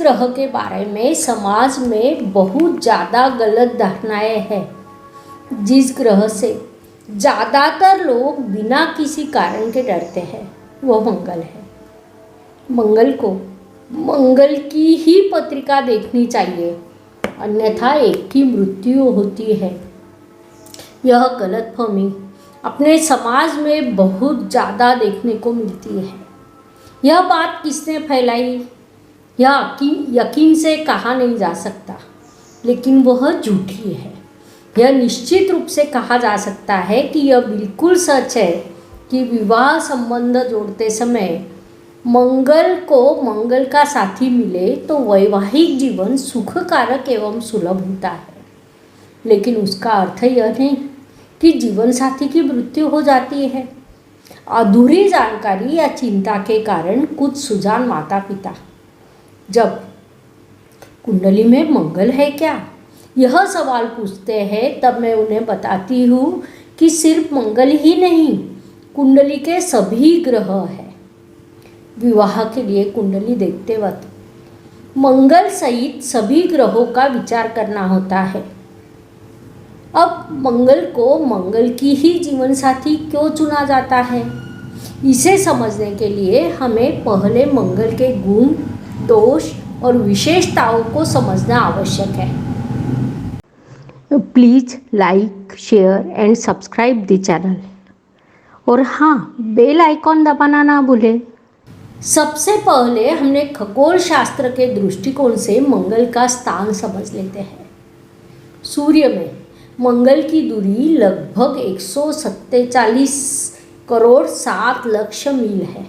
ग्रह के बारे में समाज में बहुत ज़्यादा गलत धारणाएं हैं, जिस ग्रह से ज़्यादातर लोग बिना किसी कारण के डरते हैं, वो मंगल है। मंगल को मंगल की ही पत्रिका देखनी चाहिए, अन्यथा एक की मृत्यु होती है। यह गलतफहमी अपने समाज में बहुत ज़्यादा देखने को मिलती है। यह बात किसने फैलाई, यह यकीन से कहा नहीं जा सकता, लेकिन वह झूठी है। यह निश्चित रूप से कहा जा सकता है कि यह बिल्कुल सच है कि विवाह संबंध जोड़ते समय मंगल को मंगल का साथी मिले तो वैवाहिक जीवन सुखकारक एवं सुलभ होता है। लेकिन उसका अर्थ यह नहीं कि जीवन साथी की मृत्यु हो जाती है। अधूरी जानकारी या चिंता के कारण कुछ सुजान माता पिता जब कुंडली में मंगल है क्या, यह सवाल पूछते हैं, तब मैं उन्हें बताती हूँ कि सिर्फ मंगल ही नहीं, कुंडली के सभी ग्रह हैं। विवाह के लिए कुंडली देखते वक्त मंगल सहित सभी ग्रहों का विचार करना होता है। अब मंगल को मंगल की ही जीवन साथी क्यों चुना जाता है, इसे समझने के लिए हमें पहले मंगल के गुण, दोष और विशेषताओं को समझना आवश्यक है। Please like, share and subscribe the channel, और हाँ, बेल आइकॉन दबाना ना भूलें। सबसे पहले हमने खगोल शास्त्र के दृष्टिकोण से मंगल का स्थान समझ लेते हैं। सूर्य में मंगल की दूरी लगभग 147 करोड़ 7 लाख मील है।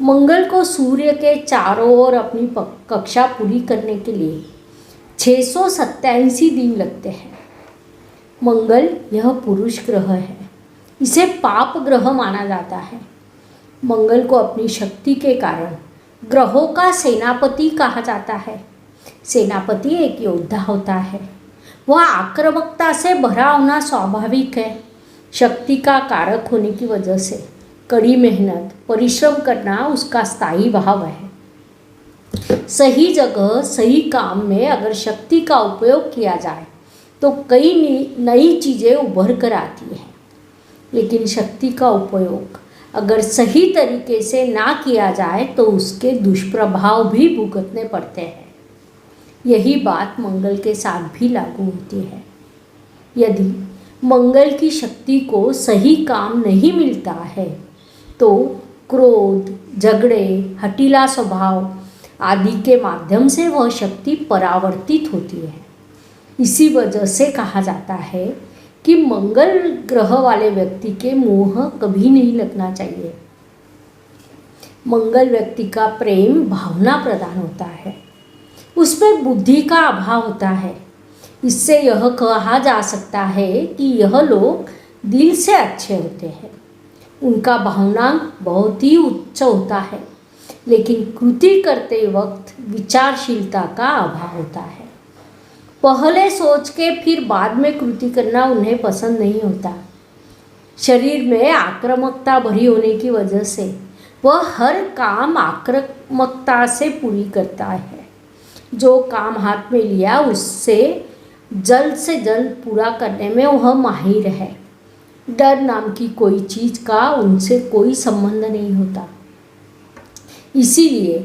मंगल को सूर्य के चारों ओर अपनी कक्षा पूरी करने के लिए 687 दिन लगते हैं। मंगल यह पुरुष ग्रह है, इसे पाप ग्रह माना जाता है। मंगल को अपनी शक्ति के कारण ग्रहों का सेनापति कहा जाता है। सेनापति एक योद्धा होता है, वह आक्रामकता से भरा होना स्वाभाविक है। शक्ति का कारक होने की वजह से कड़ी मेहनत, परिश्रम करना उसका स्थायी भाव है। सही जगह सही काम में अगर शक्ति का उपयोग किया जाए तो कई नई चीज़ें उभर कर आती हैं। लेकिन शक्ति का उपयोग अगर सही तरीके से ना किया जाए तो उसके दुष्प्रभाव भी भुगतने पड़ते हैं। यही बात मंगल के साथ भी लागू होती है। यदि मंगल की शक्ति को सही काम नहीं मिलता है तो क्रोध, झगड़े, हठीला स्वभाव आदि के माध्यम से वह शक्ति परावर्तित होती है। इसी वजह से कहा जाता है कि मंगल ग्रह वाले व्यक्ति के मोह कभी नहीं लगना चाहिए। मंगल व्यक्ति का प्रेम भावना प्रदान होता है, उसमें बुद्धि का अभाव होता है। इससे यह कहा जा सकता है कि यह लोग दिल से अच्छे होते हैं, उनका भावनांक बहुत ही उच्च होता है, लेकिन कृति करते वक्त विचारशीलता का अभाव होता है। पहले सोच के फिर बाद में कृति करना उन्हें पसंद नहीं होता। शरीर में आक्रामकता भरी होने की वजह से वह हर काम आक्रामकता से पूरी करता है। जो काम हाथ में लिया उससे जल्द से जल्द पूरा करने में वह माहिर है। डर नाम की कोई चीज़ का उनसे कोई संबंध नहीं होता। इसीलिए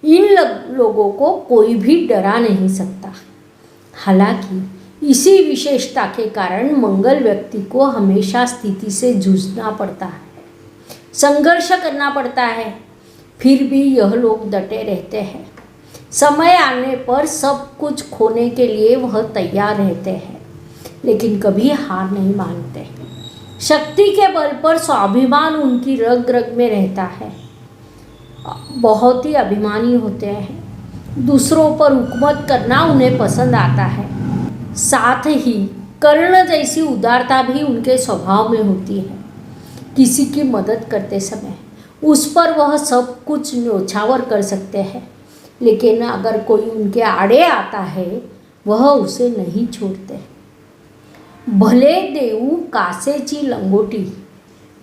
इन लोगों को कोई भी डरा नहीं सकता। हालांकि इसी विशेषता के कारण मंगल व्यक्ति को हमेशा स्थिति से जूझना पड़ता है, संघर्ष करना पड़ता है। फिर भी यह लोग डटे रहते हैं। समय आने पर सब कुछ खोने के लिए वह तैयार रहते हैं, लेकिन कभी हार नहीं मानते। शक्ति के बल पर स्वाभिमान उनकी रग रग में रहता है। बहुत ही अभिमानी होते हैं। दूसरों पर हुकूमत करना उन्हें पसंद आता है। साथ ही कर्ण जैसी उदारता भी उनके स्वभाव में होती है। किसी की मदद करते समय उस पर वह सब कुछ न्योछावर कर सकते हैं, लेकिन अगर कोई उनके आड़े आता है वह उसे नहीं छोड़ते। भले देऊ कासेची लंगोटी,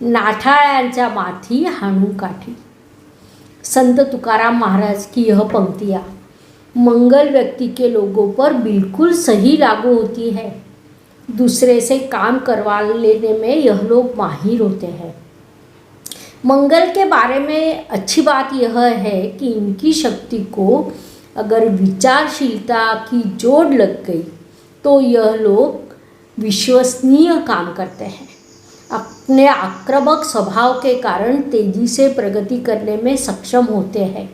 नाठाळ्यांच्या माथी हाणू काठी। संत तुकाराम महाराज की यह पंक्तियाँ मंगल व्यक्ति के लोगों पर बिल्कुल सही लागू होती है। दूसरे से काम करवा लेने में यह लोग माहिर होते हैं। मंगल के बारे में अच्छी बात यह है कि इनकी शक्ति को अगर विचारशीलता की जोड़ लग गई तो यह लोग विश्वसनीय काम करते हैं। अपने आक्रामक स्वभाव के कारण तेजी से प्रगति करने में सक्षम होते हैं।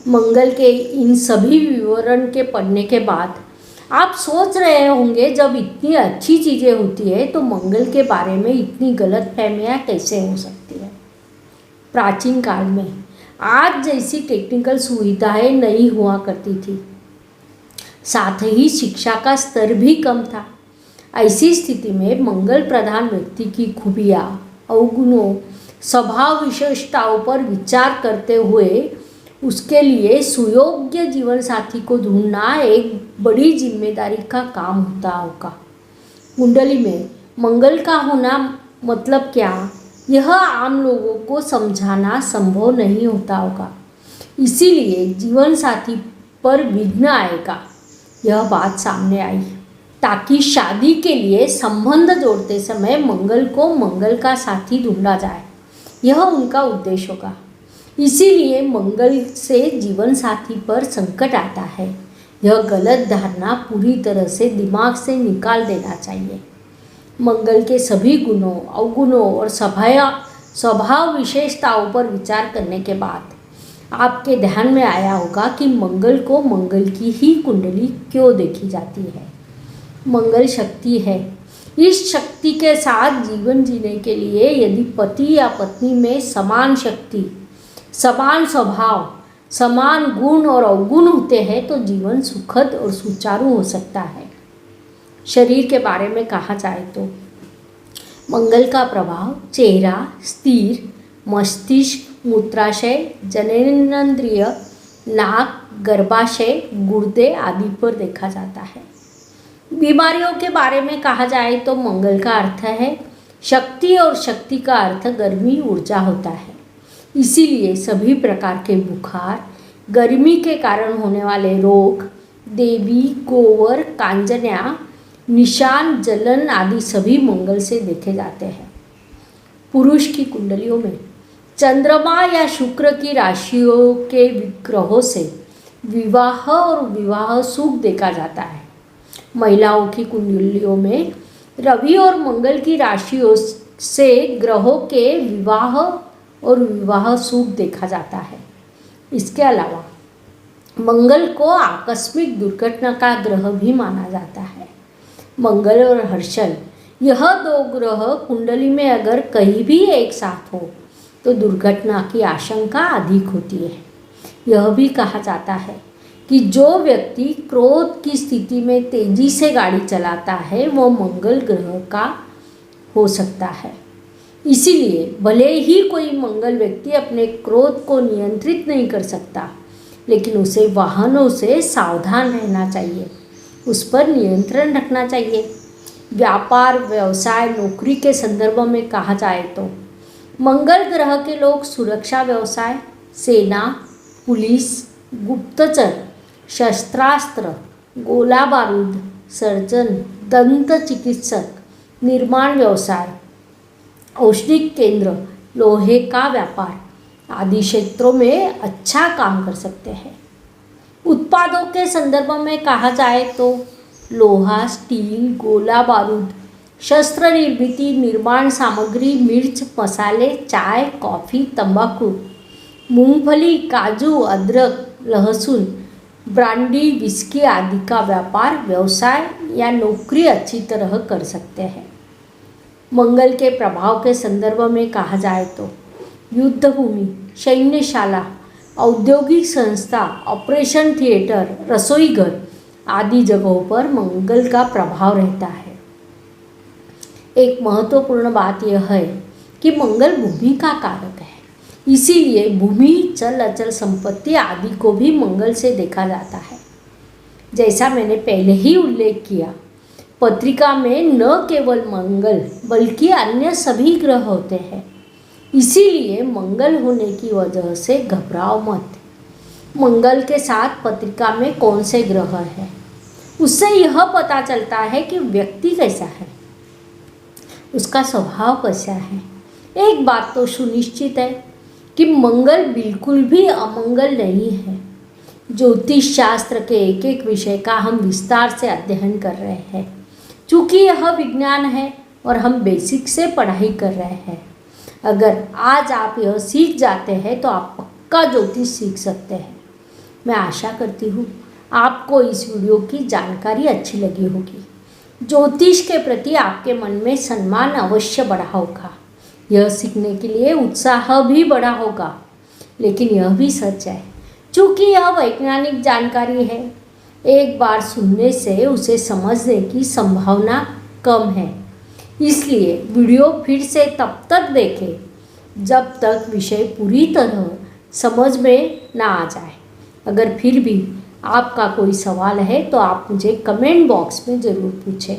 मंगल के इन सभी विवरण के पढ़ने के बाद आप सोच रहे होंगे, जब इतनी अच्छी चीज़ें होती है तो मंगल के बारे में इतनी गलतफहमियां कैसे हो सकती है। प्राचीन काल में आज जैसी टेक्निकल सुविधाएं नहीं हुआ करती थी, साथ ही शिक्षा का स्तर भी कम था। ऐसी स्थिति में मंगल प्रधान व्यक्ति की खूबियाँ, अवगुणों, स्वभाव विशेषताओं पर विचार करते हुए उसके लिए सुयोग्य जीवन साथी को ढूंढना एक बड़ी जिम्मेदारी का काम होता होगा। कुंडली में मंगल का होना मतलब क्या, यह आम लोगों को समझाना संभव नहीं होता होगा। इसीलिए जीवन साथी पर विघ्न आएगा, यह बात सामने आई, ताकि शादी के लिए संबंध जोड़ते समय मंगल को मंगल का साथी ढूंढा जाए, यह उनका उद्देश्य होगा। इसीलिए मंगल से जीवन साथी पर संकट आता है, यह गलत धारणा पूरी तरह से दिमाग से निकाल देना चाहिए। मंगल के सभी गुणों, अवगुणों और स्वभाव विशेषताओं पर विचार करने के बाद आपके ध्यान में आया होगा कि मंगल को मंगल की ही कुंडली क्यों देखी जाती है। मंगल शक्ति है। इस शक्ति के साथ जीवन जीने के लिए यदि पति या पत्नी में समान शक्ति, समान स्वभाव, समान गुण और अवगुण होते हैं तो जीवन सुखद और सुचारू हो सकता है। शरीर के बारे में कहा जाए तो मंगल का प्रभाव चेहरा, स्थिर, मस्तिष्क, मूत्राशय, जननेंद्रिय, नाक, गर्भाशय, गुर्दे आदि पर देखा जाता है। बीमारियों के बारे में कहा जाए तो मंगल का अर्थ है शक्ति और शक्ति का अर्थ गर्मी, ऊर्जा होता है। इसीलिए सभी प्रकार के बुखार, गर्मी के कारण होने वाले रोग, देवी, गोवर, कांजन्या, निशान, जलन आदि सभी मंगल से देखे जाते हैं। पुरुष की कुंडलियों में चंद्रमा या शुक्र की राशियों के विग्रहों से विवाह और विवाह सुख देखा जाता है। महिलाओं की कुंडलियों में रवि और मंगल की राशियों से ग्रहों के विवाह और विवाह सुख देखा जाता है। इसके अलावा मंगल को आकस्मिक दुर्घटना का ग्रह भी माना जाता है। मंगल और हर्षल, यह दो ग्रह कुंडली में अगर कहीं भी एक साथ हो तो दुर्घटना की आशंका अधिक होती है। यह भी कहा जाता है कि जो व्यक्ति क्रोध की स्थिति में तेजी से गाड़ी चलाता है वो मंगल ग्रह का हो सकता है। इसीलिए भले ही कोई मंगल व्यक्ति अपने क्रोध को नियंत्रित नहीं कर सकता, लेकिन उसे वाहनों से सावधान रहना चाहिए, उस पर नियंत्रण रखना चाहिए। व्यापार, व्यवसाय, नौकरी के संदर्भ में कहा जाए तो मंगल ग्रह के लोग सुरक्षा व्यवसाय, सेना, पुलिस, गुप्तचर, शस्त्रास्त्र, गोला बारूद, सर्जन, दंत चिकित्सक, निर्माण व्यवसाय, औषधिक केंद्र, लोहे का व्यापार आदि क्षेत्रों में अच्छा काम कर सकते हैं। उत्पादों के संदर्भ में कहा जाए तो लोहा, स्टील, गोला बारूद, शस्त्र निर्मिती, निर्माण सामग्री, मिर्च, मसाले, चाय, कॉफ़ी, तंबाकू, मूंगफली, काजू, अदरक, लहसुन, ब्रांडी, विस्की आदि का व्यापार, व्यवसाय या नौकरी अच्छी तरह कर सकते हैं। मंगल के प्रभाव के संदर्भ में कहा जाए तो युद्धभूमि, सैन्यशाला, औद्योगिक संस्था, ऑपरेशन थिएटर, रसोई घर आदि जगहों पर मंगल का प्रभाव रहता है। एक महत्वपूर्ण बात यह है कि मंगल भूमि का कारक है, इसीलिए भूमि, चल अचल संपत्ति आदि को भी मंगल से देखा जाता है। जैसा मैंने पहले ही उल्लेख किया, पत्रिका में न केवल मंगल बल्कि अन्य सभी ग्रह होते हैं। इसीलिए मंगल होने की वजह से घबराओ मत। मंगल के साथ पत्रिका में कौन से ग्रह है। उससे यह पता चलता है कि व्यक्ति कैसा है, उसका स्वभाव कैसा है। एक बात तो सुनिश्चित है कि मंगल बिल्कुल भी अमंगल नहीं है। ज्योतिष शास्त्र के एक एक विषय का हम विस्तार से अध्ययन कर रहे हैं। चूँकि यह विज्ञान है और हम बेसिक से पढ़ाई कर रहे हैं। अगर आज आप यह सीख जाते हैं तो आप पक्का ज्योतिष सीख सकते हैं। मैं आशा करती हूँ आपको इस वीडियो की जानकारी अच्छी लगी होगी। ज्योतिष के प्रति आपके मन में सम्मान अवश्य बढ़ा होगा। यह सीखने के लिए उत्साह भी बढ़ा होगा। लेकिन यह भी सच है, चूँकि यह वैज्ञानिक जानकारी है, एक बार सुनने से उसे समझने की संभावना कम है। इसलिए वीडियो फिर से तब तक देखें जब तक विषय पूरी तरह समझ में ना आ जाए। अगर फिर भी आपका कोई सवाल है तो आप मुझे कमेंट बॉक्स में ज़रूर पूछें।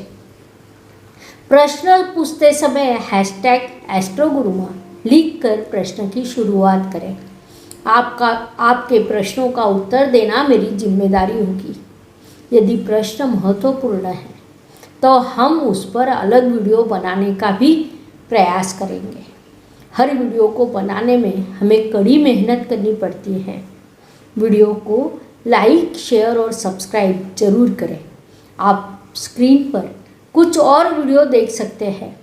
प्रश्न पूछते समय #एस्ट्रोगुरुमा लिख कर प्रश्न की शुरुआत करें। आपके प्रश्नों का उत्तर देना मेरी जिम्मेदारी होगी। यदि प्रश्न महत्वपूर्ण है तो हम उस पर अलग वीडियो बनाने का भी प्रयास करेंगे। हर वीडियो को बनाने में हमें कड़ी मेहनत करनी पड़ती है। वीडियो को लाइक, शेयर और सब्सक्राइब जरूर करें। आप स्क्रीन पर कुछ और वीडियो देख सकते हैं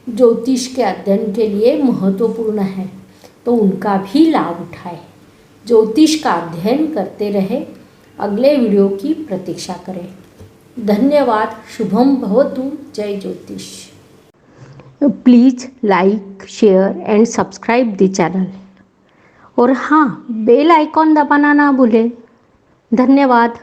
ज्योतिष के अध्ययन के लिए महत्वपूर्ण है, तो उनका भी लाभ उठाएं। ज्योतिष का अध्ययन करते रहे, अगले वीडियो की प्रतीक्षा करें। धन्यवाद। शुभम भवतु। जय ज्योतिष। Please like, share and subscribe the channel. और हाँ, बेल आइकॉन दबाना ना भूलें। धन्यवाद।